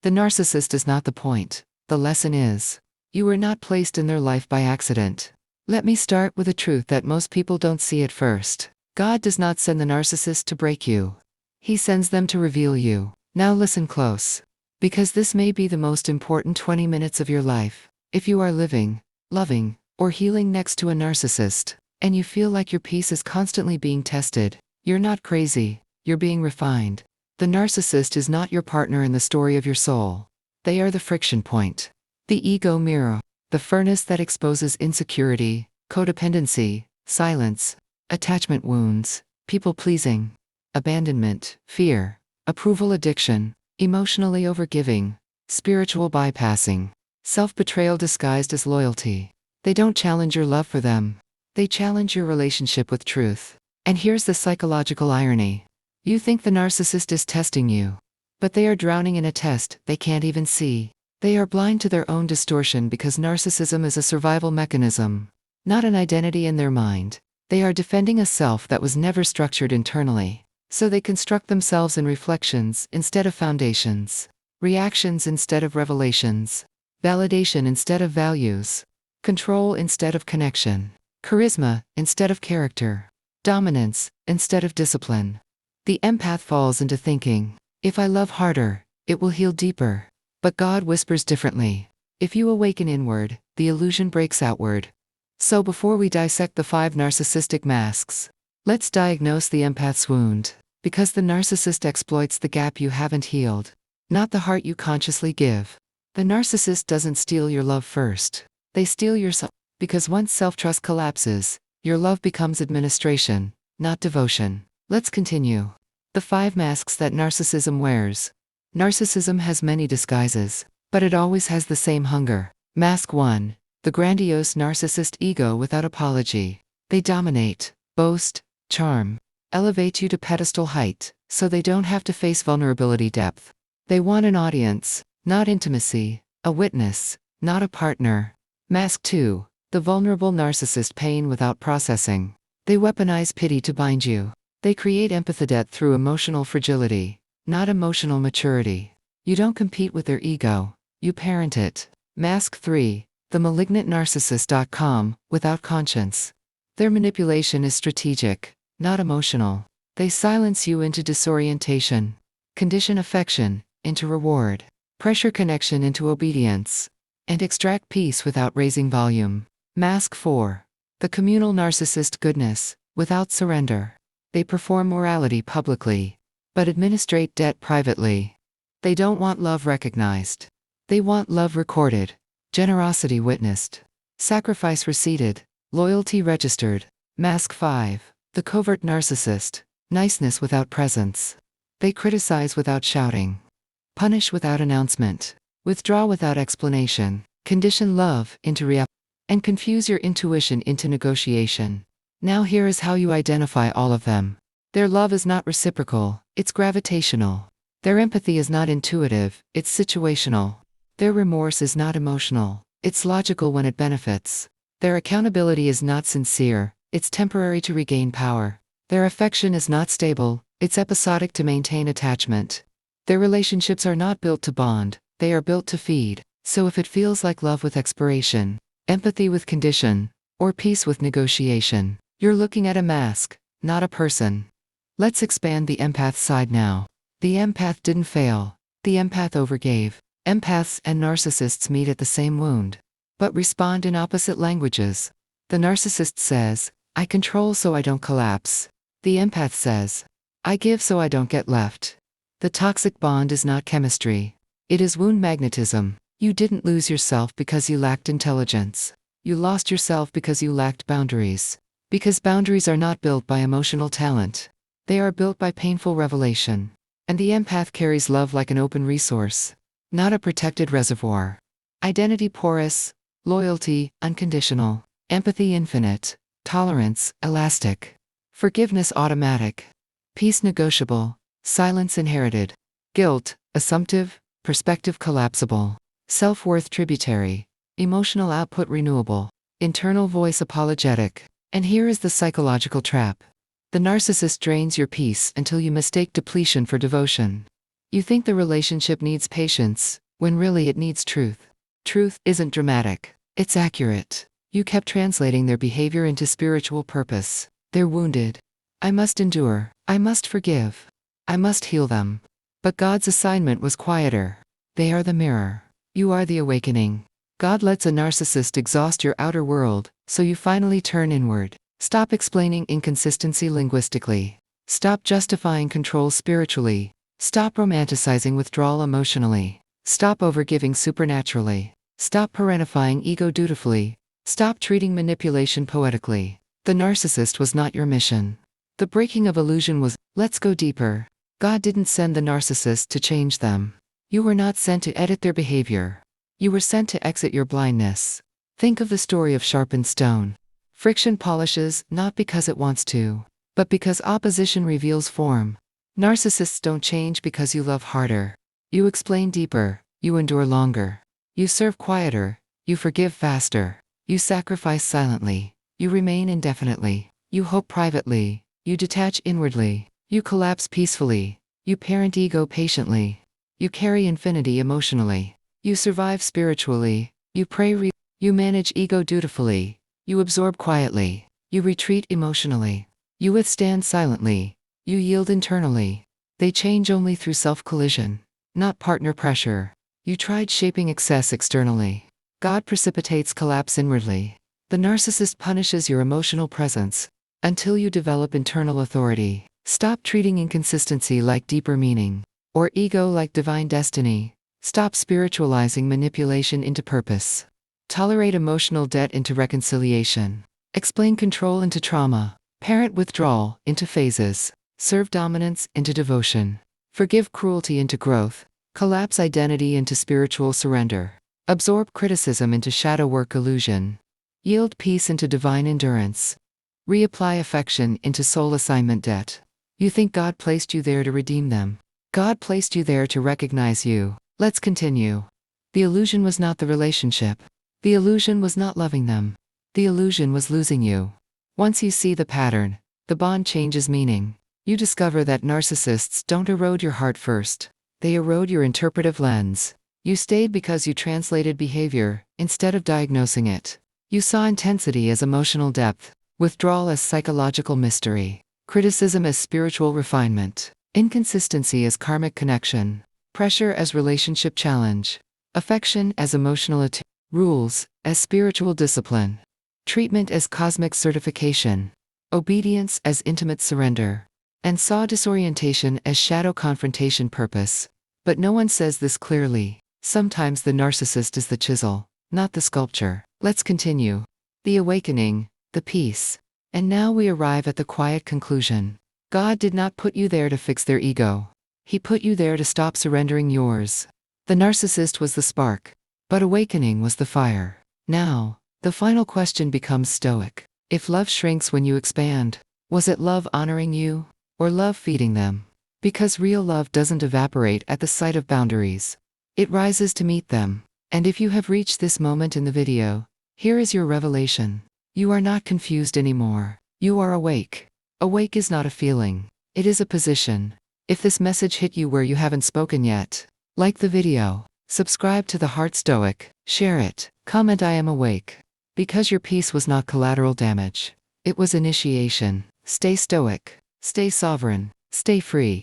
The narcissist is not the point. The lesson is, you were not placed in their life by accident. Let me start with a truth that most people don't see at first. God does not send the narcissist to break you. He sends them to reveal you. Now listen close. Because this may be the most important 20 minutes of your life. If you are living, loving, or healing next to a narcissist, and you feel like your peace is constantly being tested, you're not crazy, you're being refined. The narcissist is not your partner in the story of your soul. They are the friction point. The ego mirror. The furnace that exposes insecurity, codependency, silence, attachment wounds, people-pleasing, abandonment, fear, approval addiction, emotionally overgiving, spiritual bypassing, self-betrayal disguised as loyalty. They don't challenge your love for them. They challenge your relationship with truth. And here's the psychological irony. You think the narcissist is testing you. But they are drowning in a test they can't even see. They are blind to their own distortion because narcissism is a survival mechanism, not an identity in their mind. They are defending a self that was never structured internally. So they construct themselves in reflections instead of foundations, reactions instead of revelations, validation instead of values, control instead of connection, charisma instead of character, dominance instead of discipline. The empath falls into thinking, if I love harder, it will heal deeper. But God whispers differently. If you awaken inward, the illusion breaks outward. So before we dissect the 5 narcissistic masks, let's diagnose the empath's wound. Because the narcissist exploits the gap you haven't healed, not the heart you consciously give. The narcissist doesn't steal your love first. They steal your self. Because once self-trust collapses, your love becomes administration, not devotion. Let's continue. The 5 masks that narcissism wears. Narcissism has many disguises, but it always has the same hunger. Mask 1. The grandiose narcissist ego without apology. They dominate, boast, charm, elevate you to pedestal height, so they don't have to face vulnerability depth. They want an audience, not intimacy, a witness, not a partner. Mask 2. The vulnerable narcissist pain without processing. They weaponize pity to bind you. They create empathy debt through emotional fragility, not emotional maturity. You don't compete with their ego, you parent it. Mask 3. The malignant narcissist.com, without conscience. Their manipulation is strategic, not emotional. They silence you into disorientation, condition affection into reward, pressure connection into obedience, and extract peace without raising volume. Mask 4. The communal narcissist goodness, without surrender. They perform morality publicly, but administrate debt privately. They don't want love recognized. They want love recorded, generosity witnessed, sacrifice receipted, loyalty registered. Mask 5. The covert narcissist, niceness without presence. They criticize without shouting, punish without announcement, withdraw without explanation, condition love into reaction, and confuse your intuition into negotiation. Now here is how you identify all of them. Their love is not reciprocal, it's gravitational. Their empathy is not intuitive, it's situational. Their remorse is not emotional, it's logical when it benefits. Their accountability is not sincere, it's temporary to regain power. Their affection is not stable, it's episodic to maintain attachment. Their relationships are not built to bond, they are built to feed. So if it feels like love with expiration, empathy with condition, or peace with negotiation, you're looking at a mask, not a person. Let's expand the empath side now. The empath didn't fail. The empath overgave. Empaths and narcissists meet at the same wound, but respond in opposite languages. The narcissist says, I control so I don't collapse. The empath says, I give so I don't get left. The toxic bond is not chemistry. It is wound magnetism. You didn't lose yourself because you lacked intelligence. You lost yourself because you lacked boundaries. Because boundaries are not built by emotional talent. They are built by painful revelation. And the empath carries love like an open resource, not a protected reservoir. Identity porous, loyalty unconditional, empathy infinite, tolerance elastic, forgiveness automatic, peace negotiable, silence inherited, guilt assumptive, perspective collapsible, self-worth tributary, emotional output renewable, internal voice apologetic. And here is the psychological trap. The narcissist drains your peace until you mistake depletion for devotion. You think the relationship needs patience, when really it needs truth. Truth isn't dramatic, it's accurate. You kept translating their behavior into spiritual purpose. They're wounded. I must endure. I must forgive. I must heal them. But God's assignment was quieter. They are the mirror. You are the awakening. God lets a narcissist exhaust your outer world, so you finally turn inward. Stop explaining inconsistency linguistically. Stop justifying control spiritually. Stop romanticizing withdrawal emotionally. Stop overgiving supernaturally. Stop parentifying ego dutifully. Stop treating manipulation poetically. The narcissist was not your mission. The breaking of illusion was. Let's go deeper. God didn't send the narcissist to change them. You were not sent to edit their behavior. You were sent to exit your blindness. Think of the story of sharpened stone. Friction polishes, not because it wants to, but because opposition reveals form. Narcissists don't change because you love harder. You explain deeper, you endure longer. You serve quieter, you forgive faster. You sacrifice silently, you remain indefinitely. You hope privately, you detach inwardly. You collapse peacefully, you parent ego patiently. You carry infinity emotionally. You survive spiritually, you pray you manage ego dutifully. You absorb quietly, you retreat emotionally. You withstand silently, you yield internally. They change only through self-collision, not partner pressure. You tried shaping excess externally. God precipitates collapse inwardly. The narcissist punishes your emotional presence until you develop internal authority. Stop treating inconsistency like deeper meaning, or ego like divine destiny. Stop spiritualizing manipulation into purpose. Tolerate emotional debt into reconciliation. Explain control into trauma. Parent withdrawal into phases. Serve dominance into devotion. Forgive cruelty into growth. Collapse identity into spiritual surrender. Absorb criticism into shadow work illusion. Yield peace into divine endurance. Reapply affection into soul assignment debt. You think God placed you there to redeem them. God placed you there to recognize you. Let's continue. The illusion was not the relationship. The illusion was not loving them. The illusion was losing you. Once you see the pattern, the bond changes meaning. You discover that narcissists don't erode your heart first. They erode your interpretive lens. You stayed because you translated behavior, instead of diagnosing it. You saw intensity as emotional depth, withdrawal as psychological mystery, criticism as spiritual refinement, inconsistency as karmic connection, pressure as relationship challenge, affection as emotional attunement. Rules as spiritual discipline, treatment as cosmic certification, obedience as intimate surrender, and saw disorientation as shadow confrontation purpose. But no one says this clearly. Sometimes the narcissist is the chisel, not the sculpture. Let's continue. The awakening, the peace. And now we arrive at the quiet conclusion. God did not put you there to fix their ego. He put you there to stop surrendering yours. The narcissist was the spark, but awakening was the fire. Now, the final question becomes stoic. If love shrinks when you expand, was it love honoring you, or love feeding them? Because real love doesn't evaporate at the sight of boundaries. It rises to meet them. And if you have reached this moment in the video, here is your revelation. You are not confused anymore. You are awake. Awake is not a feeling. It is a position. If this message hit you where you haven't spoken yet, like the video. Subscribe to The Heart Stoic, share it, comment I am awake. Because your peace was not collateral damage. It was initiation. Stay stoic, stay sovereign, stay free.